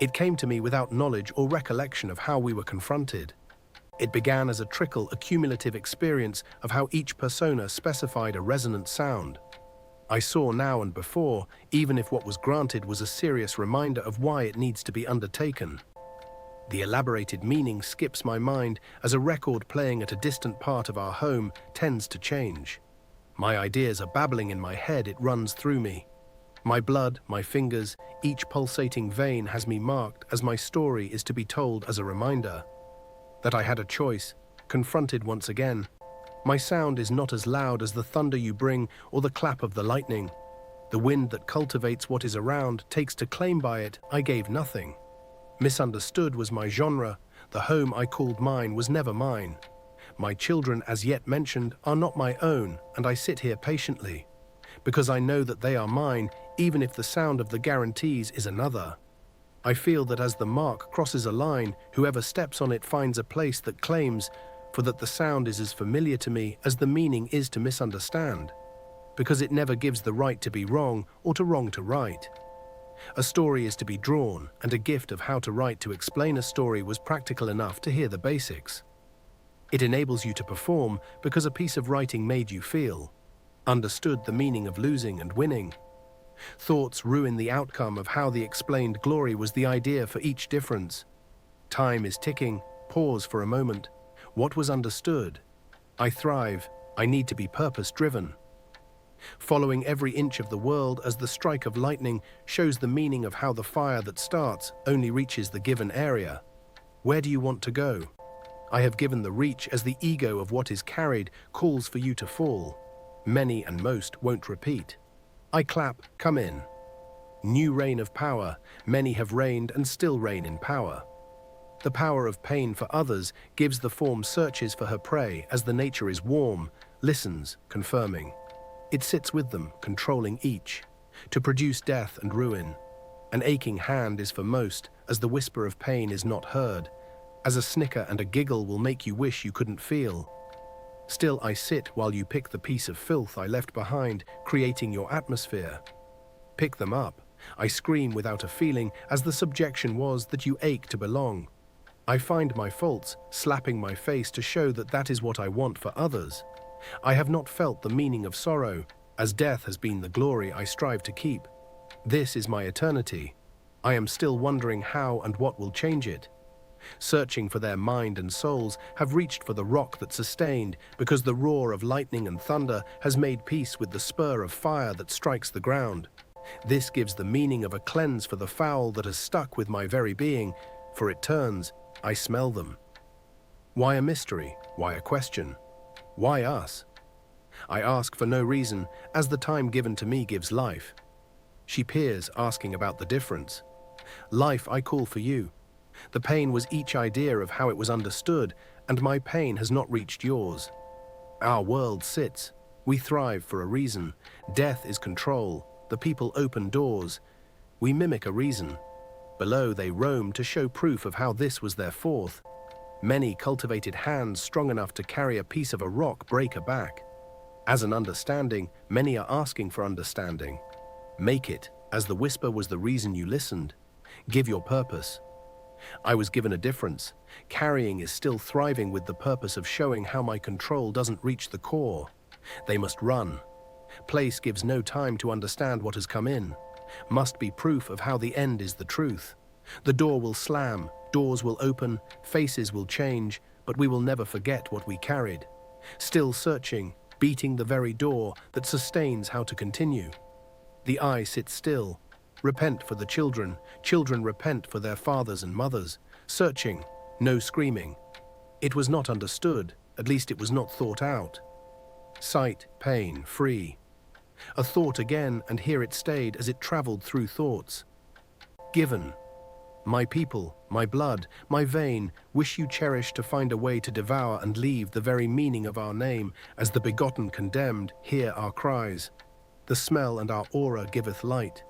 It came to me without knowledge or recollection of how we were confronted. It began as a trickle, a cumulative experience of how each persona specified a resonant sound. I saw now and before, even if what was granted was a serious reminder of why it needs to be undertaken. The elaborated meaning skips my mind as a record playing at a distant part of our home tends to change. My ideas are babbling in my head, it runs through me. My blood, my fingers, each pulsating vein has me marked as my story is to be told as a reminder that I had a choice, confronted once again. My sound is not as loud as the thunder you bring or the clap of the lightning. The wind that cultivates what is around takes to claim by it, I gave nothing. Misunderstood was my genre, the home I called mine was never mine. My children, as yet mentioned, are not my own, and I sit here patiently, because I know that they are mine, even if the sound of the guarantees is another. I feel that as the mark crosses a line, whoever steps on it finds a place that claims, for that the sound is as familiar to me as the meaning is to misunderstand, because it never gives the right to be wrong or to wrong to right. A story is to be drawn, and a gift of how to write to explain a story was practical enough to hear the basics. It enables you to perform because a piece of writing made you feel, understood the meaning of losing and winning. Thoughts ruin the outcome of how the explained glory was the idea for each difference. Time is ticking, pause for a moment. What was understood? I thrive, I need to be purpose-driven. Following every inch of the world as the strike of lightning shows the meaning of how the fire that starts only reaches the given area. Where do you want to go? I have given the reach as the ego of what is carried calls for you to fall. Many and most won't repeat. I clap, come in. New reign of power, many have reigned and still reign in power. The power of pain for others gives the form searches for her prey as the nature is warm, listens, confirming. It sits with them, controlling each, to produce death and ruin. An aching hand is for most, as the whisper of pain is not heard, as a snicker and a giggle will make you wish you couldn't feel. Still I sit while you pick the piece of filth I left behind, creating your atmosphere. Pick them up. I scream without a feeling, as the subjection was that you ache to belong. I find my faults, slapping my face to show that that is what I want for others. I have not felt the meaning of sorrow, as death has been the glory I strive to keep. This is my eternity. I am still wondering how and what will change it. Searching for their mind and souls, have reached for the rock that sustained, because the roar of lightning and thunder has made peace with the spur of fire that strikes the ground. This gives the meaning of a cleanse for the foul that has stuck with my very being, for it turns, I smell them. Why a mystery? Why a question? Why us? I ask for no reason, as the time given to me gives life. She peers, asking about the difference. Life I call for you. The pain was each idea of how it was understood, and my pain has not reached yours. Our world sits. We thrive for a reason. Death is control. The people open doors. We mimic a reason. Below they roam to show proof of how this was their fourth. Many cultivated hands strong enough to carry a piece of a rock break a back. As an understanding, many are asking for understanding. Make it, as the whisper was the reason you listened. Give your purpose. I was given a difference. Carrying is still thriving with the purpose of showing how my control doesn't reach the core. They must run. Place gives no time to understand what has come in. Must be proof of how the end is the truth. The door will slam, doors will open, faces will change, but we will never forget what we carried. Still searching, beating the very door that sustains how to continue. The eye sits still. Repent for the children, children repent for their fathers and mothers. Searching, no screaming. It was not understood, at least it was not thought out. Sight, pain, free. A thought again, and here it stayed as it traveled through thoughts. Given. My people, my blood, my vein, wish you cherish to find a way to devour and leave the very meaning of our name, as the begotten condemned, hear our cries. The smell and our aura giveth light.